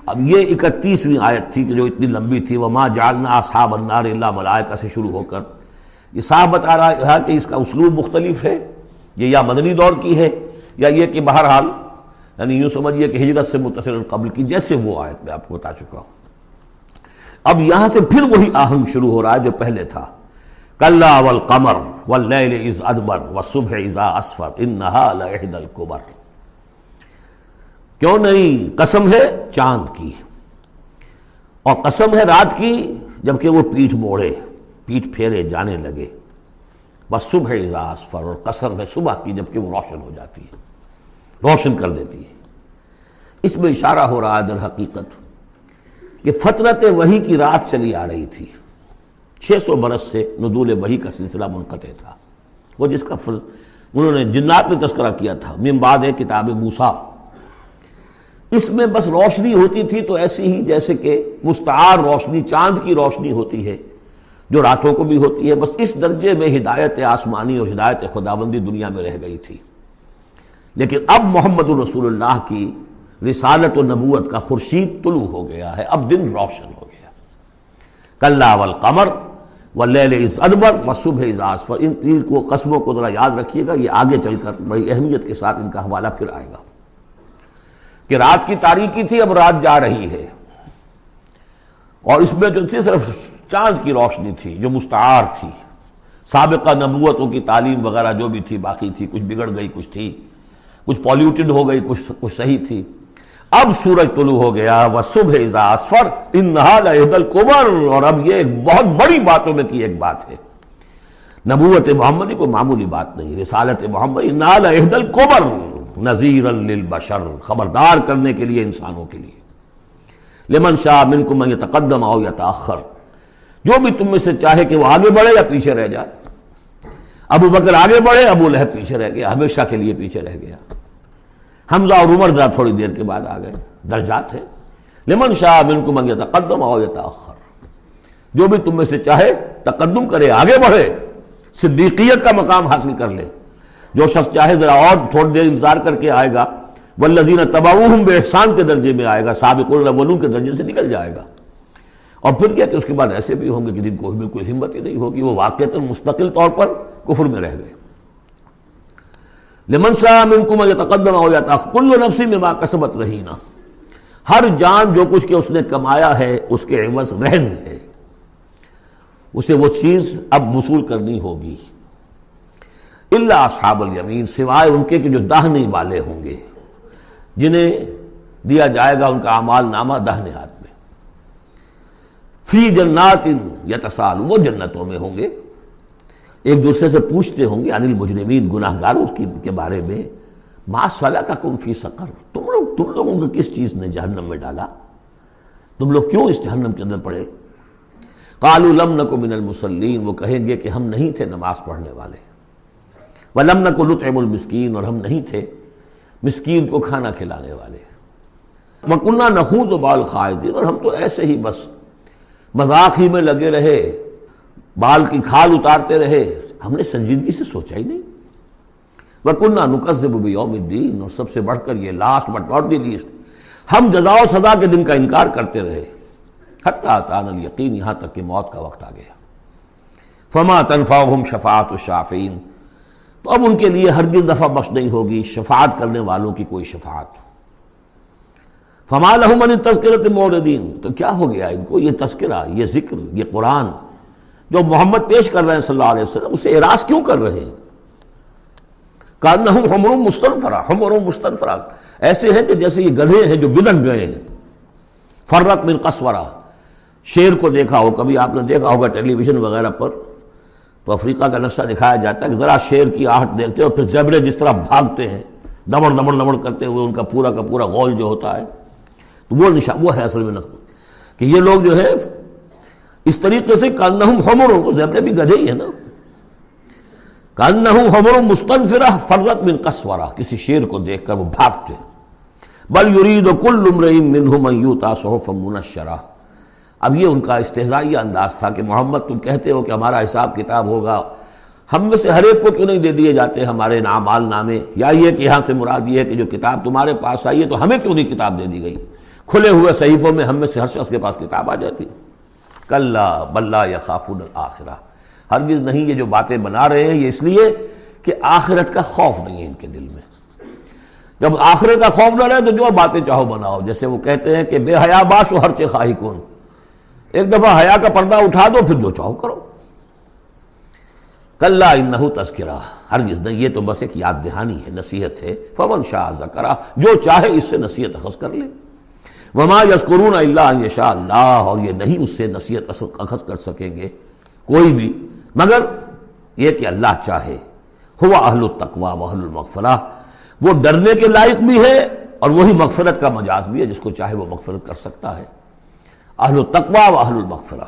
اب یہ 31ویں آیت تھی کہ جو اتنی لمبی تھی، وما جعلنا اصحاب النار الا ملائکہ سے شروع ہو کر یہ صاحب بتا رہا ہے کہ اس کا اسلوب مختلف ہے، یہ یا مدنی دور کی ہے یا یہ کہ بہرحال یعنی یوں سمجھیے کہ ہجرت سے متصل قبل کی، جیسے وہ آیت میں آپ کو بتا چکا ہوں۔ اب یہاں سے پھر وہی آہنگ شروع ہو رہا ہے جو پہلے تھا، کلا والقمر واللیل اذ ادبر والصبح اذا اسفر انہا لإحدی الکبر۔ کیوں نہیں، قسم ہے چاند کی، اور قسم ہے رات کی جبکہ وہ پیٹھ موڑے، پیٹھ پھیرے جانے لگے، والصبح اذا اسفر، اور قسم ہے صبح کی جبکہ وہ روشن ہو جاتی ہے، روشن کر دیتی ہے۔ اس میں اشارہ ہو رہا ہے در حقیقت کہ فترت وحی کی رات چلی آ رہی تھی، 600 برس سے نزول وحی کا سلسلہ منقطع تھا، وہ جس کا انہوں نے جنات میں تذکرہ کیا تھا، من بعد کتاب موسیٰ۔ اس میں بس روشنی ہوتی تھی تو ایسی ہی جیسے کہ مستعار روشنی چاند کی روشنی ہوتی ہے جو راتوں کو بھی ہوتی ہے، بس اس درجے میں ہدایت آسمانی اور ہدایت خداوندی دنیا میں رہ گئی تھی۔ لیکن اب محمد الرسول اللہ کی رسالت و نبوت کا خورشید طلوع ہو گیا ہے، اب دن روشن ہو گیا۔ کلا والقمر واللیل اذ ادبر والصبح اذا اسفر، ان تین کو قسموں کو ذرا یاد رکھیے گا، یہ آگے چل کر بڑی اہمیت کے ساتھ ان کا حوالہ پھر آئے گا کہ رات کی تاریکی تھی، اب رات جا رہی ہے، اور اس میں جو تھی صرف چاند کی روشنی تھی جو مستعار تھی، سابقہ نبوتوں کی تعلیم وغیرہ جو بھی تھی باقی تھی، کچھ بگڑ گئی، کچھ تھی، کچھ پولیوٹڈ ہو گئی، کچھ صحیح تھی۔ اب سورج طلوع ہو گیا، والصبح اذا اسفر انہا لإحدی الکبر، اور اب یہ ایک بہت بڑی باتوں میں کی ایک بات ہے، نبوت محمدی کو معمولی بات نہیں، رسالت محمدی انہا لإحدی الکبر نذیرا للبشر، خبردار کرنے کے لیے انسانوں کے لیے، لمن شاء منکم ان یتقدم او یتأخر، جو بھی تم میں سے چاہے کہ وہ آگے بڑھے یا پیچھے رہ جائے۔ ابو بکر آگے بڑھے، ابو لہب پیچھے رہ گیا، ہمیشہ کے لیے پیچھے رہ گیا۔ حمزہ اور عمر ذرا تھوڑی دیر کے بعد آ گئے، درجات ہیں۔ لمن شاء منکم ان یتقدم او یتأخر، جو بھی تم میں سے چاہے تقدم کرے، آگے بڑھے، صدیقیت کا مقام حاصل کر لے، جو شخص چاہے ذرا اور تھوڑی دیر انتظار کر کے آئے گا، والذین تبعوہم بإحسان کے درجے میں آئے گا، سابقون الاولون کے درجے سے نکل جائے گا۔ اور پھر کیا کہ اس کے بعد ایسے بھی ہوں گے کہ جن کو بالکل ہمت ہی نہیں ہوگی، وہ واقعتاً مستقل طور پر کفر میں رہ گئے۔ لمن شاء منکم ان یتقدم او یتأخر کل نفس بما کسبت رہینہ، ہر جان جو کچھ کہ اس نے کمایا ہے اس کے عوض رہن ہے، اسے وہ چیز اب وصول کرنی ہوگی۔ الا اصحاب الیمین، سوائے ان کے کہ جو داہنے والے ہوں گے، جنہیں دیا جائے گا ان کا اعمال نامہ داہنے ہاتھ میں، فی جنات یتساءلون، وہ جنتوں میں ہوں گے، ایک دوسرے سے پوچھتے ہوں گے، عن المجرمین، گناہ گاروں کے بارے میں، ما سلککم فی سقر، تم لوگوں کو کس چیز نے جہنم میں ڈالا، تم لوگ کیوں اس جہنم کے اندر پڑے؟ قالوا لم نک من المصلین، وہ کہیں گے کہ ہم نہیں تھے نماز پڑھنے والے، ولم نک نطعم المسکین، اور ہم نہیں تھے مسکین کو کھانا کھلانے والے، وکنا نخوض مع الخائضین، اور ہم تو ایسے ہی بس مذاق ہی میں لگے رہے، بال کی کھال اتارتے رہے، ہم نے سنجیدگی سے سوچا ہی نہیں۔ وَكُنَّا نُكَذِّبُ بِيَوْمِ الدِّينِ، اور سب سے بڑھ کر یہ last but not the least, ہم جزا و سزا کے دن کا انکار کرتے رہے، حتیٰ أَتَانَا الْيَقِينُ، یہاں تک کہ موت کا وقت آ گیا۔ فَمَا تَنْفَعُهُمْ شَفَاعَةُ الشَّافِعِينَ، تو اب ان کے لیے ہرگز نفع بخش نہیں ہوگی شفاعت کرنے والوں کی کوئی شفاعت۔ فَمَا لَهُمْ عَنِ التَّذْكِرَةِ مُعْرِضِينَ، تو کیا ہو گیا ان کو، یہ تذکرہ، یہ ذکر، یہ قرآن جو محمد پیش کر رہے ہیں صلی اللہ علیہ وسلم، اسے اعراض کیوں کر رہے ہیں؟ کأنہم حمر مستنفرہ، حمر مستنفرہ، ایسے ہیں کہ جیسے یہ گدھے ہیں جو بدک گئے ہیں، فرت من قسورہ، شیر کو دیکھا ہو، کبھی آپ نے دیکھا ہوگا ٹیلی ویژن وغیرہ پر، تو افریقہ کا نقشہ دکھایا جاتا ہے کہ ذرا شیر کی آہٹ دیکھتے ہیں اور پھر زیبرے جس طرح بھاگتے ہیں دمڑ دمڑ دمڑ کرتے ہوئے، ان کا پورا غول جو ہوتا ہے، تو وہ ہے اصل میں نقل کہ یہ لوگ جو ہے اس طریقے سے کانہم حمر، تو زیبرے بھی گدھے ہی ہیں نا، کانہم حمر مستنفرہ فرت من قسورہ، کسی شیر کو دیکھ کر وہ بھاگتے۔ بل یرید کل امرئ منہم ان یؤتی صحفا منشرہ، اب یہ ان کا استہزائیہ انداز تھا کہ محمد تم کہتے ہو کہ ہمارا حساب کتاب ہوگا، ہم میں سے ہر ایک کو کیوں نہیں دے دیے جاتے ہمارے اعمال نامے، یا یہ کہ یہاں سے مراد یہ ہے کہ جو کتاب تمہارے پاس آئی ہے تو ہمیں کیوں نہیں کتاب دے دی گئی، کھلے ہوئے صحیفوں میں ہم میں سے ہر شخص کے پاس کتاب آ جاتی. کلا بل لا یخافون الآخرہ، ہرگز نہیں یہ جو باتیں بنا رہے ہیں یہ اس لیے کہ آخرت کا خوف نہیں ہے ان کے دل میں. جب آخرت کا خوف نہ رہے تو جو باتیں چاہو بناؤ. جیسے وہ کہتے ہیں کہ بے حیا باش و ہر چے خواہی کن، ایک دفعہ حیا کا پردہ اٹھا دو پھر جو چاہو کرو. کلا انہ تذکرہ، ہرگز نہیں، یہ تو بس ایک یاد دہانی ہے، نصیحت ہے. فمن شاء ذکرہ، جو چاہے اس سے نصیحت اخذ کر لے. وما یذکرون الا ان یشاء اللہ، اور یہ نہیں اس سے نصیحت اخذ کر سکیں گے کوئی بھی مگر یہ کہ اللہ چاہے. ہوا اہل التقوی و اہل المغفرہ، وہ ڈرنے کے لائق بھی ہے اور وہی مغفرت کا مجاز بھی ہے، جس کو چاہے وہ مغفرت کر سکتا ہے. اہل التقوی و اہل المغفرہ.